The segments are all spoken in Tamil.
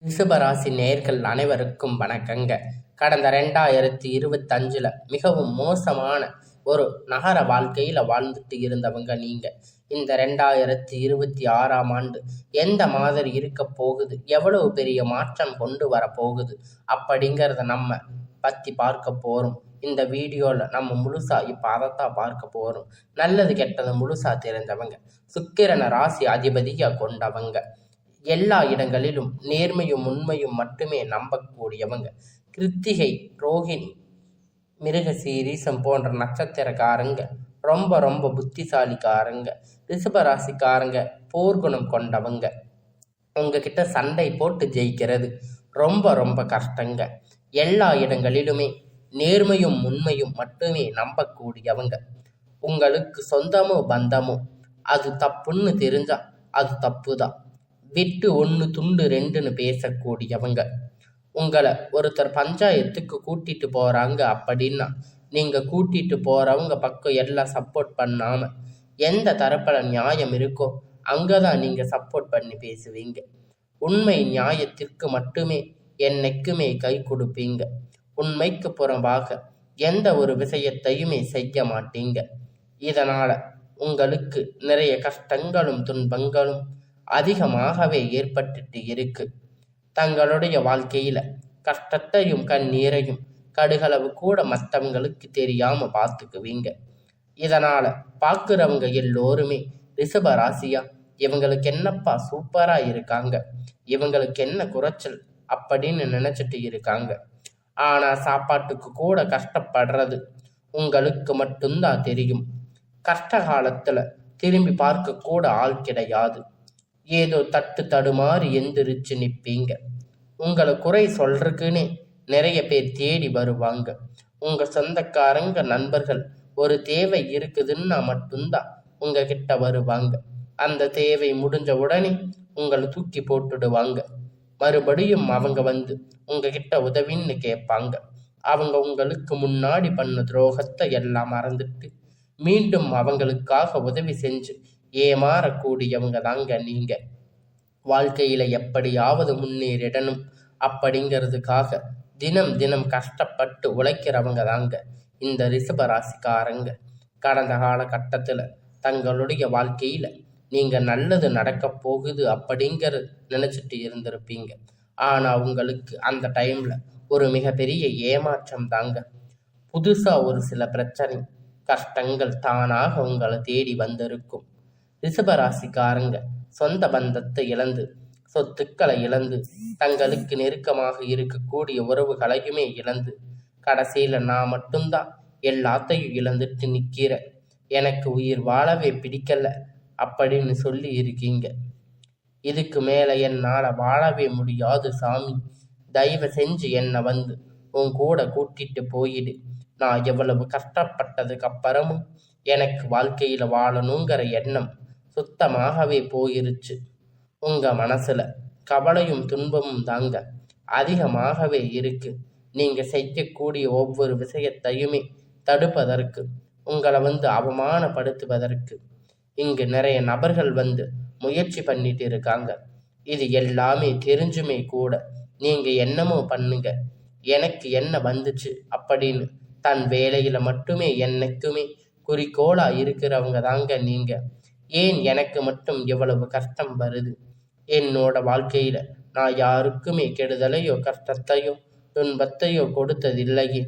ரிஷபராசி நேயர்கள் அனைவருக்கும் வணக்கங்க. கடந்த 2025 மிகவும் மோசமான ஒரு நகர வாழ்க்கையில் வாழ்ந்துட்டு இருந்தவங்க நீங்கள். இந்த 2026ஆம் ஆண்டு எந்த மாதிரி இருக்க போகுது, எவ்வளவு பெரிய மாற்றம் கொண்டு வர போகுது அப்படிங்கிறத நம்ம பற்றி பார்க்க போகிறோம். இந்த வீடியோவில் நம்ம முழுசாக இப்போ அதைத்தான் பார்க்க போகிறோம். நல்லது கெட்டது முழுசாக தெரிஞ்சவங்க, சுக்கிரன ராசி அதிபதியாக கொண்டவங்க, எல்லா இடங்களிலும் நேர்மையும் உண்மையும் மட்டுமே நம்பக்கூடியவங்க. கிருத்திகை, ரோகிணி, மிருகசீரிசம் போன்ற நட்சத்திரக்காரங்க ரொம்ப ரொம்ப புத்திசாலிக்காரங்க. ரிஷபராசிக்காரங்க போர்க்குணம் கொண்டவங்க. உங்ககிட்ட சண்டை போட்டு ஜெயிக்கிறது ரொம்ப ரொம்ப கஷ்டங்க. எல்லா இடங்களிலுமே நேர்மையும் உண்மையும் மட்டுமே நம்பக்கூடியவங்க. உங்களுக்கு சொந்தமோ பந்தமோ அது தப்புன்னு தெரிஞ்சா அது தப்பு தான். விட்டு ஒன்று துண்டு ரெண்டுன்னு பேசக்கூடியவங்க. உங்களை ஒருத்தர் பஞ்சாயத்துக்கு கூட்டிட்டு போகிறாங்க அப்படின்னா நீங்கள் கூட்டிட்டு போகிறவங்க பக்கம் எல்லாம் சப்போர்ட் பண்ணாமல் எந்த தரப்பில் நியாயம் இருக்கோ அங்கே தான் நீங்கள் சப்போர்ட் பண்ணி பேசுவீங்க. உண்மை நியாயத்திற்கு மட்டுமே என்னைக்குமே கை கொடுப்பீங்க. உண்மைக்கு புறம்பாக எந்த ஒரு விஷயத்தையுமே செய்ய மாட்டீங்க. இதனால் உங்களுக்கு நிறைய கஷ்டங்களும் துன்பங்களும் அதிகமாகவே ஏற்பட்டுட்டு இருக்கு. தங்களுடைய வாழ்க்கையில கஷ்டத்தையும் கண்ணீரையும் கடுகளவு கூட மற்றவங்களுக்கு தெரியாம பார்த்துக்குவீங்க. இதனால பார்க்குறவங்க எல்லோருமே ரிஷப ராசியா, இவங்களுக்கு என்னப்பா சூப்பரா இருக்காங்க, இவங்களுக்கு என்ன குறைச்சல் அப்படின்னு நினைச்சிட்டு இருக்காங்க. ஆனா சாப்பாட்டுக்கு கூட கஷ்டப்படுறது உங்களுக்கு மட்டும்தான் தெரியும். கஷ்ட காலத்துல திரும்பி பார்க்க கூட ஆள் கிடையாது. ஏதோ தட்டு தடுமாறி எந்திரிச்சு நிற்பீங்க. உங்களை குறை சொல்றதுக்குன்னே நிறைய பேர் தேடி வருவாங்க. உங்க சொந்தக்காரங்க நண்பர்கள் ஒரு தேவை இருக்குதுன்னா மட்டும்தான் உங்ககிட்ட வருவாங்க. அந்த தேவை முடிஞ்ச உடனே உங்களை தூக்கி போட்டுடுவாங்க. மறுபடியும் அவங்க வந்து உங்ககிட்ட உதவின்னு கேட்பாங்க. அவங்க உங்களுக்கு முன்னாடி பண்ண துரோகத்தை எல்லாம் மறந்துட்டு மீண்டும் அவங்களுக்காக உதவி செஞ்சு ஏமாறக்கூடியவங்க தாங்க நீங்க. வாழ்க்கையில எப்படியாவது முன்னேறிடணும் அப்படிங்கிறதுக்காக தினம் தினம் கஷ்டப்பட்டு உழைக்கிறவங்க தாங்க இந்த ரிஷப ராசிக்காரங்க. கடந்த காலகட்டத்தில் தங்களுடைய வாழ்க்கையில நீங்க நல்லது நடக்க போகுது அப்படிங்கிற நினைச்சிட்டு இருந்திருப்பீங்க. ஆனா உங்களுக்கு அந்த டைம்ல ஒரு மிகப்பெரிய ஏமாற்றம் தாங்க. புதுசா ஒரு சில பிரச்சனை கஷ்டங்கள் தானாக உங்களை தேடி வந்திருக்கும். ரிஷபராசிக்காரங்க சொந்த பந்தத்தை இழந்து, சொத்துக்களை இழந்து, தங்களுக்கு நெருக்கமாக இருக்கக்கூடிய உறவுகளையுமே இழந்து, கடைசியில் நான் மட்டும்தான் எல்லாத்தையும் இழந்துட்டு நிற்கிறேன், எனக்கு உயிர் வாழவே பிடிக்கல அப்படின்னு சொல்லி இருக்கீங்க. இதுக்கு மேலே என்னால் வாழவே முடியாது சாமி, தயவு செஞ்சு என்னை வந்து உன் கூட கூட்டிட்டு போயிடு. நான் எவ்வளவு கஷ்டப்பட்டதுக்கு அப்புறமும் எனக்கு வாழ்க்கையில் வாழணுங்கிற எண்ணம் சுத்தமாகவே போயிருச்சு. உங்க மனசுல கவலையும் துன்பமும் தாங்க அதிகமாகவே இருக்கு. நீங்க செய்யக்கூடிய ஒவ்வொரு விஷயத்தையுமே தடுப்பதற்கு, உங்களை வந்து அவமானப்படுத்துவதற்கு இங்கு நிறைய நபர்கள் வந்து முயற்சி பண்ணிட்டு இருக்காங்க. இது எல்லாமே தெரிஞ்சுமே கூட நீங்க என்னமோ பண்ணுங்க, எனக்கு என்ன வந்துச்சு அப்படின்னு தன் வேலையில மட்டுமே என்னைக்குமே குறிக்கோளா இருக்கிறவங்க தாங்க நீங்க. ஏன் எனக்கு மட்டும் எவ்வளவு கஷ்டம் வருது, என்னோட வாழ்க்கையில நான் யாருக்குமே கெடுதலையோ கஷ்டத்தையோ துன்பத்தையோ கொடுத்ததில்லையே,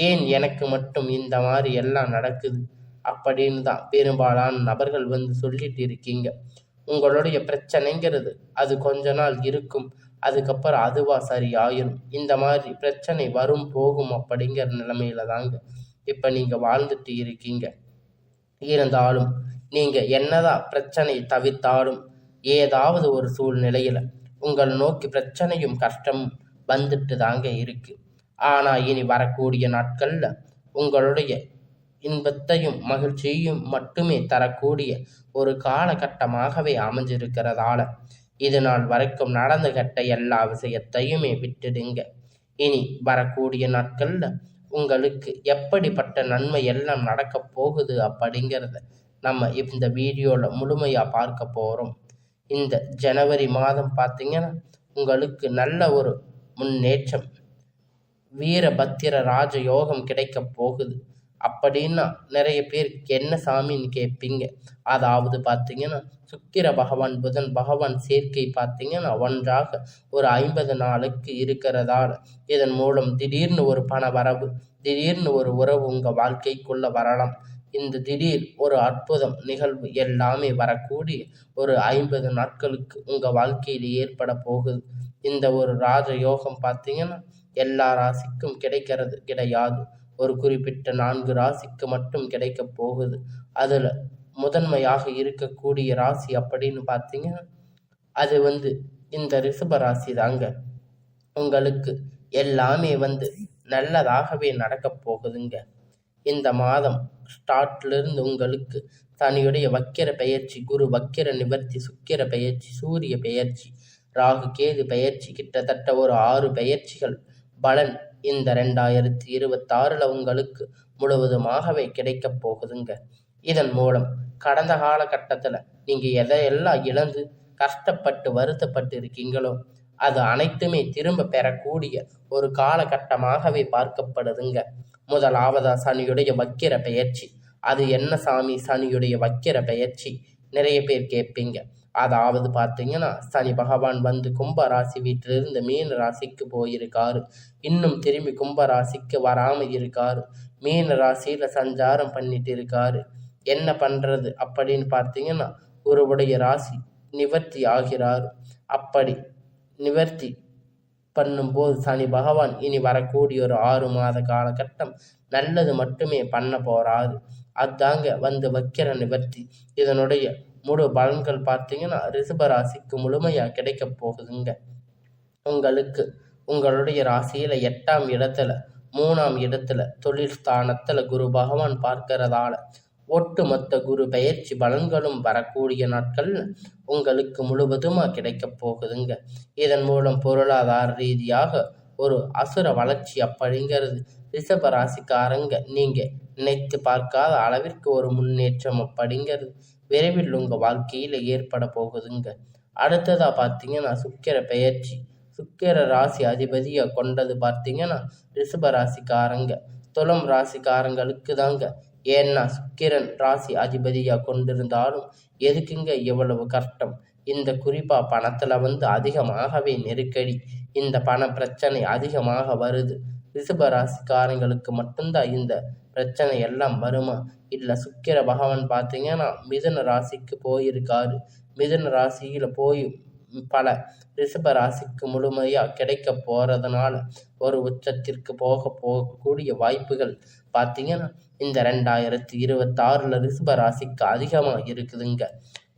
ஏன் எனக்கு மட்டும் இந்த மாதிரி எல்லாம் நடக்குது அப்படின்னு தான் பெரும்பாலான நபர்கள் வந்து சொல்லிட்டு இருக்கீங்க. உங்களுடைய பிரச்சனைங்கிறது அது கொஞ்ச நாள் இருக்கும், அதுக்கப்புறம் அதுவா சரி ஆயிரும். இந்த மாதிரி பிரச்சனை வரும் போகும் அப்படிங்கிற நிலைமையில தாங்க இப்ப நீங்க வாழ்ந்துட்டு இருக்கீங்க. இருந்தாலும் நீங்க என்னதான் பிரச்சனை தவிர்த்தாலும் ஏதாவது ஒரு சூழ்நிலையில உங்களை நோக்கி பிரச்சனையும் கஷ்டமும் வந்துட்டு தாங்க இருக்கு. ஆனா இனி வரக்கூடிய நாட்கள்ல உங்களுடைய இன்பத்தையும் மகிழ்ச்சியையும் மட்டுமே தரக்கூடிய ஒரு காலகட்டமாகவே அமைஞ்சிருக்கிறதால இது நாள் வரைக்கும் நடந்து கட்ட எல்லா விஷயத்தையுமே விட்டுடுங்க. இனி வரக்கூடிய நாட்கள்ல உங்களுக்கு எப்படிப்பட்ட நன்மை எல்லாம் நடக்க போகுது அப்படிங்கிறத நம்ம இந்த வீடியோவில் முழுமையாக பார்க்க போகிறோம். இந்த ஜனவரி மாதம் பார்த்திங்கன்னா உங்களுக்கு நல்ல ஒரு முன்னேற்றம், வீரபத்திர ராஜ யோகம் கிடைக்க போகுது. அப்படின்னா நிறைய பேருக்கு என்ன சாமின்னு கேட்பீங்க. அதாவது பார்த்தீங்கன்னா சுக்கிர பகவான் புதன் பகவான் சேர்க்கை பார்த்தீங்கன்னா ஒன்றாக ஒரு 50 நாளுக்கு இருக்கிறதால இதன் மூலம் திடீர்னு ஒரு பண வரவு, திடீர்னு ஒரு உறவு உங்கள் வாழ்க்கைக்குள்ள வரலாம். இந்த திடீர் ஒரு அற்புதம் நிகழ்வு எல்லாமே வரக்கூடிய ஒரு 50 நாட்களுக்கு உங்கள் வாழ்க்கையில் ஏற்பட போகுது. இந்த ஒரு ராஜ யோகம் பார்த்தீங்கன்னா எல்லா ராசிக்கும் கிடைக்கிறது கிடையாது. ஒரு குறிப்பிட்ட 4 ராசிக்கு மட்டும் கிடைக்க போகுது. அதில் முதன்மையாக இருக்கக்கூடிய ராசி அப்படின்னு பார்த்தீங்கன்னா அது இந்த ரிஷப ராசி தாங்க. உங்களுக்கு எல்லாமே நல்லதாகவே நடக்க போகுதுங்க. இந்த மாதம் ஸ்டார்ட்லேருந்து உங்களுக்கு சனியுடைய வக்கிர பெயர்ச்சி, குரு வக்கிர நிவர்த்தி, சுக்கிர பெயர்ச்சி, சூரிய பெயர்ச்சி, ராகு கேது பெயர்ச்சி, கிட்டத்தட்ட ஒரு 6 பெயர்ச்சிகள் பலன் இந்த 2026 உங்களுக்கு முழுவதுமாகவே கிடைக்க போகுதுங்க. இதன் மூலம் கடந்த காலகட்டத்தில் நீங்கள் எதையெல்லாம் இழந்து கஷ்டப்பட்டு வருத்தப்பட்டு இருக்கீங்களோ அது அனைத்துமே திரும்ப பெறக்கூடிய ஒரு காலகட்டமாகவே பார்க்கப்படுதுங்க. முதலாவதா சனியுடைய வக்கிர பெயர்ச்சி. அது என்ன சாமி சனியுடைய வக்கிர பெயர்ச்சி? நிறைய பேர் கேட்பீங்க. அதாவது பார்த்தீங்கன்னா சனி பகவான் கும்ப ராசி வீட்டிலிருந்து மீன ராசிக்கு போயிருக்காரு. இன்னும் திரும்பி கும்ப ராசிக்கு வராமல் இருக்காரு. மீன ராசியில் சஞ்சாரம் பண்ணிட்டு இருக்காரு. என்ன பண்ணுறது அப்படின்னு பார்த்தீங்கன்னா குருவுடைய ராசி நிவர்த்தி ஆகிறார். அப்படி நிவர்த்தி பண்ணும்போது சனி பகவான் இனி வரக்கூடிய ஒரு 6 மாத காலகட்டம் நல்லது மட்டுமே பண்ண போகிறாரு. அதாங்க வக்கிர நிவர்த்தி. இதனுடைய முழு பலன்கள் பார்த்தீங்கன்னா ரிஷபராசிக்கு முழுமையாக கிடைக்க போகுதுங்க. உங்களுக்கு உங்களுடைய ராசியில் 8ஆம் இடத்துல 3ஆம் இடத்துல தொழில் ஸ்தானத்தில் குரு பகவான் பார்க்கிறதால ஒட்டுமொத்த குரு பெயர்ச்சி பலன்களும் வரக்கூடிய நாட்கள் உங்களுக்கு முழுவதுமாக கிடைக்க போகுதுங்க. இதன் மூலம் பொருளாதார ரீதியாக ஒரு அசுர வளர்ச்சி அப்படிங்கிறது ரிஷப ராசிக்காரங்க நீங்கள் நினைத்து பார்க்காத அளவிற்கு ஒரு முன்னேற்றம் அப்படிங்கிறது விரைவில் உங்கள் வாழ்க்கையில் ஏற்பட போகுதுங்க. அடுத்ததாக பார்த்தீங்கன்னா சுக்கிர பெயர்ச்சி. சுக்கிர ராசி அதிபதியாக கொண்டது பார்த்தீங்கன்னா ரிஷப ராசிக்காரங்க, துலாம் ராசிக்காரங்களுக்கு தாங்க. ஏன்னா சுக்கிரன் ராசி அதிபதியாக கொண்டிருந்தாலும் எதுக்குங்க இவ்வளவு கஷ்டம்? இந்த குறிப்பாக பணத்தில் அதிகமாகவே நெருக்கடி, இந்த பண பிரச்சனை அதிகமாக வருது. ரிஷப ராசிக்காரங்களுக்கு மட்டும்தான் இந்த பிரச்சனை எல்லாம் வருமா? இல்லை சுக்கிர பகவான் பார்த்தீங்கன்னா மிதுன ராசிக்கு போயிருக்காரு. மிதுன ராசியில் போய் பல ரிஷப ராசிக்கு முழுமையாக கிடைக்க போகிறதுனால ஒரு உச்சத்திற்கு போகக்கூடிய வாய்ப்புகள் பார்த்தீங்கன்னா இந்த 2026 ரிஷப ராசிக்கு அதிகமாக இருக்குதுங்க.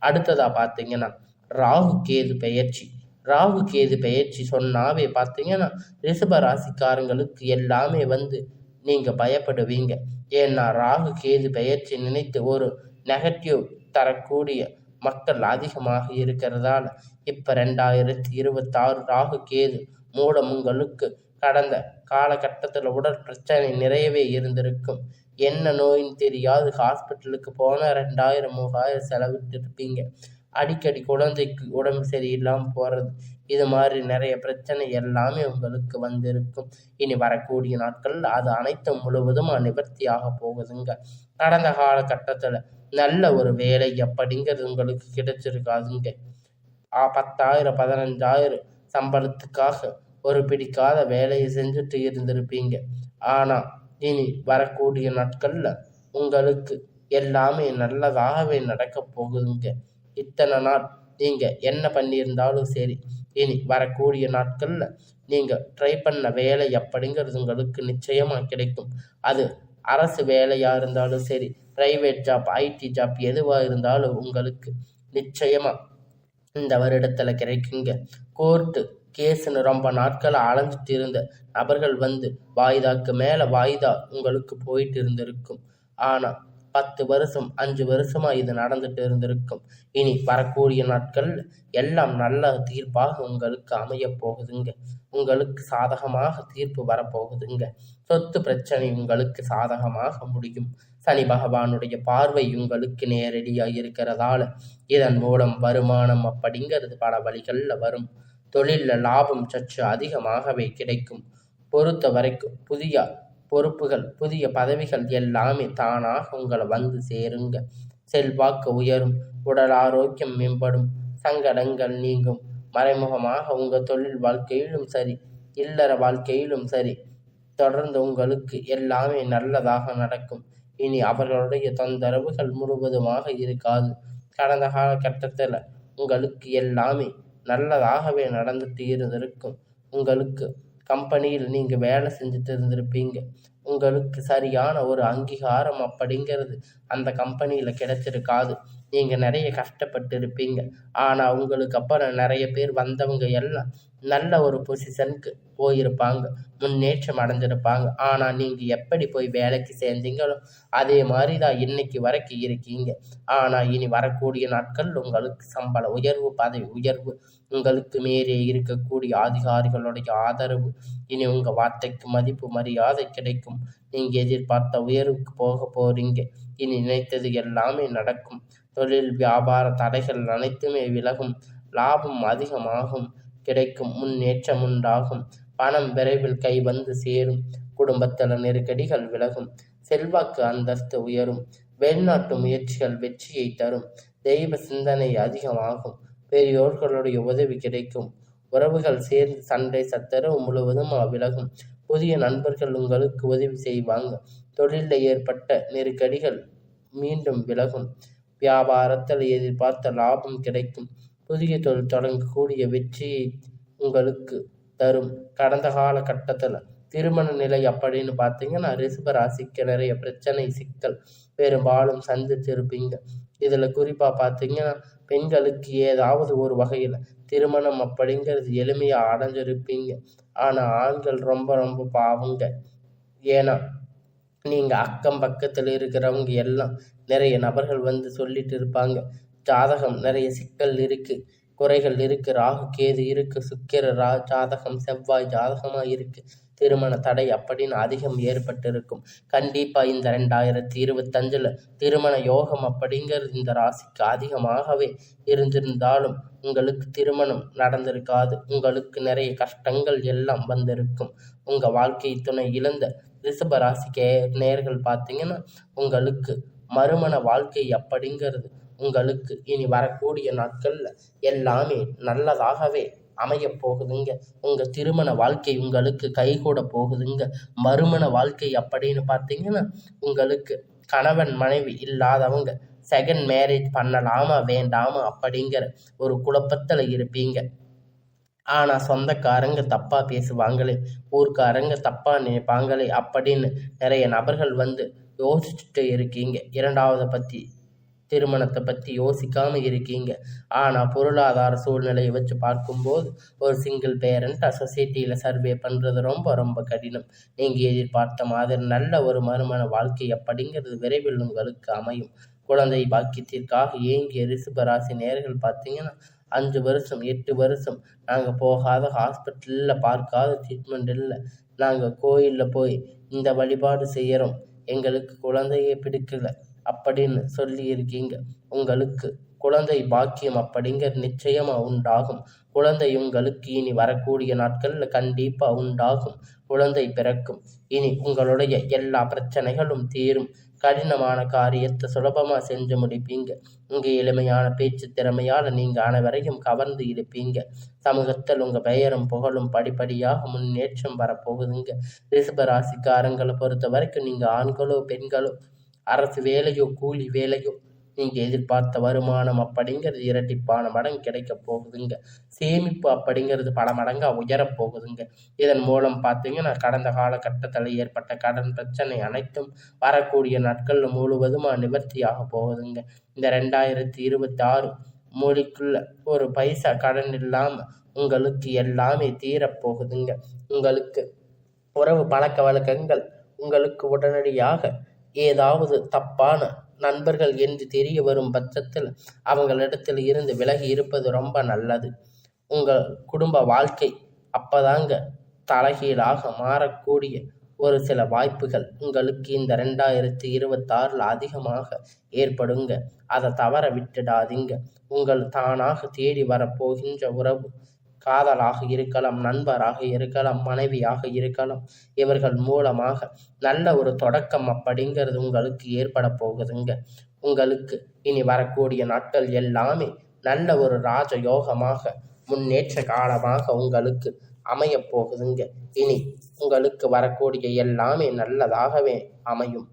அடுத்ததாக பார்த்தீங்கன்னா ராகு கேது பெயர்ச்சி. ராகு கேது பெயர்ச்சி சொன்னாவே பார்த்தீங்கன்னா ரிஷப ராசிக்காரங்களுக்கு எல்லாமே நீங்கள் பயப்படுவீங்க. ஏன்னா ராகு கேது பெயர்ச்சி நினைத்து ஒரு நெகட்டிவ் தரக்கூடிய மக்கள் அதிகமாக இருக்கிறதால இப்போ 2026 ராகு கேது மூலம் உங்களுக்கு கடந்த காலகட்டத்தில் உடல் பிரச்சனை நிறையவே இருந்திருக்கும். என்ன நோயின்னு தெரியாது ஹாஸ்பிட்டலுக்கு போனால் 2000 3000 செலவிட்டு இருப்பீங்க. அடிக்கடி குழந்தைக்கு உடம்பு சரியில்லாமல் போகிறது, இது மாதிரி நிறைய பிரச்சனை எல்லாமே உங்களுக்கு வந்திருக்கும். இனி வரக்கூடிய நாட்களில் அது அனைத்தும் முழுவதும் நிவர்த்தியாக போகுதுங்க. கடந்த காலகட்டத்தில் நல்ல ஒரு வேலை அப்படிங்கிறது உங்களுக்கு கிடைச்சிருக்காதுங்க. 10,000 15,000 சம்பளத்துக்காக ஒரு பிடிக்காத வேலையை செஞ்சுட்டு இருந்திருப்பீங்க. ஆனால் இனி வரக்கூடிய நாட்களில் உங்களுக்கு எல்லாமே நல்லதாகவே நடக்க போகுதுங்க. இத்தனை நாள் நீங்கள் என்ன பண்ணியிருந்தாலும் சரி, இனி வரக்கூடிய நாட்களில் நீங்கள் ட்ரை பண்ண வேலை அப்படிங்கிறது உங்களுக்கு நிச்சயமாக கிடைக்கும். அது அரசு வேலையாக இருந்தாலும் சரி, ப்ரைவேட் ஜாப், ஐடி ஜாப் எதுவாக இருந்தாலும் உங்களுக்கு நிச்சயமாக இந்த வருடத்தில் கிடைக்குங்க. கோர்ட்டு கேஸுன்னு ரொம்ப நாட்களை அலைஞ்சிட்டு இருந்த நபர்கள் வாய்தாக்கு மேலே வாய்தா உங்களுக்கு போயிட்டு இருந்திருக்கும். ஆனால் 10 வருஷம் 5 வருஷமாக இது நடந்துட்டு இருந்திருக்கும். இனி வரக்கூடிய நாட்கள் எல்லாம் நல்ல தீர்ப்பாக உங்களுக்கு அமைய போகுதுங்க. உங்களுக்கு சாதகமாக தீர்ப்பு வரப்போகுதுங்க. சொத்து பிரச்சனை உங்களுக்கு சாதகமாக முடியும். சனி பகவானுடைய பார்வை உங்களுக்கு நேரடியாக இருக்கிறதால இதன் மூலம் வருமானம் அப்படிங்கிறது பல வழிகளில் வரும். தொழிலில் லாபம் சற்று அதிகமாகவே கிடைக்கும். பொறுத்த வரைக்கும் புதிய பொறுப்புகள், புதிய பதவிகள் எல்லாமே தானாக உங்களை வந்து சேருங்க. செல்வாக்கு உயரும், உடல் ஆரோக்கியம் மேம்படும், சங்கடங்கள் நீங்கும். மறைமுகமாக உங்கள் தொழில் வாழ்க்கையிலும் சரி, இல்லற வாழ்க்கையிலும் சரி, தொடர்ந்து உங்களுக்கு எல்லாமே நல்லதாக நடக்கும். இனி அவர்களுடைய தொந்தரவுகள் முழுவதுமாக இருக்காது. கடந்த காலகட்டத்தில் உங்களுக்கு எல்லாமே நல்லதாகவே நடந்துட்டு இருந்திருக்கும். உங்களுக்கு கம்பெனியில் நீங்கள் வேலை செஞ்சுட்டு இருந்திருப்பீங்க. உங்களுக்கு சரியான ஒரு அங்கீகாரம் அப்படிங்கிறது அந்த கம்பெனியில் கிடைச்சிருக்காது. நீங்கள் நிறைய கஷ்டப்பட்டு இருப்பீங்க. ஆனால் உங்களுக்கு அப்புறம் நிறைய பேர் வந்தவங்க எல்லாம் நல்ல ஒரு பொசிஷனுக்கு போயிருப்பாங்க, முன்னேற்றம் அடைஞ்சிருப்பாங்க. ஆனால் நீங்கள் எப்படி போய் வேலைக்கு சேர்ந்தீங்களோ அதே மாதிரி தான் இன்னைக்கு வரைக்கும் இருக்கீங்க. ஆனால் இனி வரக்கூடிய நாட்கள் உங்களுக்கு சம்பள உயர்வு, பதவி உயர்வு, உங்களுக்கு மேலே இருக்கக்கூடிய அதிகாரிகளுடைய ஆதரவு, இனி உங்கள் வார்த்தைக்கு மதிப்பு மரியாதை கிடைக்கும். நீங்கள் எதிர்பார்த்த உயர்வுக்கு போக போறீங்க. இனி நினைத்தது எல்லாமே நடக்கும். தொழில் வியாபார தடைகள் அனைத்துமே விலகும். லாபம் அதிகமாகும், கிடைக்கும், முன்னேற்றம் உண்டாகும். பணம் விரைவில் கை வந்து சேரும். குடும்பத்தில் நெருக்கடிகள் விலகும். செல்வாக்கு அந்தஸ்து உயரும். வெளிநாட்டு முயற்சிகள் வெற்றியை தரும். தெய்வ சிந்தனை அதிகமாகும். பெரியோர்களுடைய உதவி கிடைக்கும். உறவுகள் சேர்ந்து சண்டை சச்சரவு முழுவதும் விலகும். புதிய நண்பர்கள் உங்களுக்கு உதவி செய்வாங்க. தொழிலில் ஏற்பட்ட நெருக்கடிகள் மீண்டும் விலகும். வியாபாரத்தில் எதிர்பார்த்த லாபம் கிடைக்கும். புதிய தொழில் தொடங்கக்கூடிய வெற்றியை உங்களுக்கு தரும். கடந்த காலகட்டத்தில் திருமண நிலை அப்படின்னு பார்த்தீங்கன்னா ரிஷப ராசிக்கு நிறைய பிரச்சனை, சிக்கல் பெரும்பாலும் சந்திச்சிருப்பீங்க. இதில் குறிப்பாக பார்த்தீங்கன்னா பெண்களுக்கு ஏதாவது ஒரு வகையில் திருமணம் அப்படிங்கிறது எளிமையாக அடைஞ்சிருப்பீங்க. ஆனால் ஆண்கள் ரொம்ப ரொம்ப பாவங்க. ஏன்னா நீங்கள் அக்கம் பக்கத்தில் இருக்கிறவங்க எல்லாம் நிறைய நபர்கள் வந்து சொல்லிட்டு இருப்பாங்க, ஜாதகம் நிறைய சிக்கல் இருக்குது, குறைகள் இருக்குது, ராகு கேது இருக்குது, சுக்கிர ஜாதகம், செவ்வாய் ஜாதகமாக இருக்குது, திருமண தடை அப்படின்னு அதிகம் ஏற்பட்டிருக்கும். கண்டிப்பாக இந்த 2025 திருமண யோகம் அப்படிங்கிறது இந்த ராசிக்கு அதிகமாகவே இருந்திருந்தாலும் உங்களுக்கு திருமணம் நடந்திருக்காது. உங்களுக்கு நிறைய கஷ்டங்கள் எல்லாம் வந்திருக்கும். உங்கள் வாழ்க்கை துணை இழந்த ரிஷப ராசிக்கு நேர்கள் பார்த்தீங்கன்னா உங்களுக்கு மறுமண வாழ்க்கை அப்படிங்கிறது உங்களுக்கு இனி வரக்கூடிய நாட்களில் எல்லாமே நல்லதாகவே அமைய போகுதுங்க. உங்கள் திருமண வாழ்க்கை உங்களுக்கு கைகூட போகுதுங்க. மறுமண வாழ்க்கை அப்படின்னு பார்த்தீங்கன்னா உங்களுக்கு கணவன் மனைவி இல்லாதவங்க செகண்ட் மேரேஜ் பண்ணலாமா வேண்டாமா அப்படிங்கிற ஒரு குழப்பத்தில் இருப்பீங்க. ஆனால் சொந்தக்காரங்க தப்பாக பேசுவாங்களே, ஊர்க்காரங்க தப்பாக நினைப்பாங்களே அப்படின்னு நிறைய நபர்கள் வந்து யோசிச்சுட்டு இருக்கீங்க. இரண்டாவதை பற்றி, திருமணத்தை பற்றி யோசிக்காமல் இருக்கீங்க. ஆனால் பொருளாதார சூழ்நிலையை வச்சு பார்க்கும்போது ஒரு சிங்கிள் பேரண்ட்டாக சொசைட்டியில் சர்வே பண்ணுறது ரொம்ப ரொம்ப கடினம். நீங்கள் எதிர்பார்த்த மாதிரி நல்ல ஒரு மறுமண வாழ்க்கை அப்படிங்கிறது விரைவில் உங்களுக்கு அமையும். குழந்தை பாக்கியத்திற்காக ஏங்கிய ரிஷபராசி நேயர்கள் பார்த்தீங்கன்னா 5 வருஷம் 8 வருஷம் நாங்கள் போகாத ஹாஸ்பிட்டலில் பார்க்காத ட்ரீட்மெண்ட் இல்லை, நாங்கள் கோயிலில் போய் இந்த வழிபாடு செய்கிறோம், எங்களுக்கு குழந்தையே பிடிக்கல அப்படின்னு சொல்லியிருக்கீங்க. உங்களுக்கு குழந்தை பாக்கியம் அப்படிங்கிற நிச்சயமாக உண்டாகும். குழந்தை உங்களுக்கு இனி வரக்கூடிய நாட்களில் கண்டிப்பாக உண்டாகும். குழந்தை பிறக்கும். இனி உங்களுடைய எல்லா பிரச்சனைகளும் தீரும். கடினமான காரியத்தை சுலபமாக செஞ்சு முடிப்பீங்க. உங்கள் எளிமையான பேச்சு திறமையால் நீங்கள் அனைவரையும் கவர்ந்து இருப்பீங்க. சமூகத்தில் உங்கள் பெயரும் புகழும் படிப்படியாக முன்னேற்றம் வரப்போகுதுங்க. ரிஷப ராசிக்காரங்களை பொறுத்த வரைக்கும் நீங்கள் ஆண்களோ பெண்களோ அரசு வேலையோ கூலி வேலையோ நீங்கள் எதிர்பார்த்த வருமானம் அப்படிங்கிறது இரட்டிப்பான மடங்கு கிடைக்க போகுதுங்க. சேமிப்பு அப்படிங்கிறது பல மடங்காக உயரப்போகுதுங்க. இதன் மூலம் பார்த்தீங்கன்னா கடந்த காலகட்டத்தில் ஏற்பட்ட கடன் பிரச்சனை அனைத்தும் வரக்கூடிய நாட்களில் முழுவதுமாக நிவர்த்தியாக போகுதுங்க. இந்த 2026 மொழிக்குள்ள ஒரு பைசா கடன் இல்லாமல் உங்களுக்கு எல்லாமே தீரப்போகுதுங்க. உங்களுக்கு உறவு பழக்க வழக்கங்கள் உங்களுக்கு உடனடியாக ஏதாவது தப்பான நண்பர்கள் என்று தெரிய வரும் பட்சத்தில் அவங்களிடத்தில் இருந்து விலகி இருப்பது ரொம்ப நல்லது. உங்கள் குடும்ப வாழ்க்கை அப்போதாங்க தலைகீழாக மாறக்கூடிய ஒரு சில வாய்ப்புகள் உங்களுக்கு இந்த 2026 அதிகமாக ஏற்படுங்க. அதை தவற விட்டுடாதீங்க. உங்கள் தானாக தேடி வரப்போகின்ற உறவு காதலாக இருக்கலாம், நண்பராக இருக்கலாம், மனைவியாக இருக்கலாம். இவர்கள் மூலமாக நல்ல ஒரு தொடக்கம் அப்படிங்கிறது உங்களுக்கு ஏற்பட போகுதுங்க. உங்களுக்கு இனி வரக்கூடிய நாட்கள் எல்லாமே நல்ல ஒரு ராஜயோகமாக, முன்னேற்ற காலமாக உங்களுக்கு அமையப் போகுதுங்க. இனி உங்களுக்கு வரக்கூடிய எல்லாமே நல்லதாகவே அமையும்.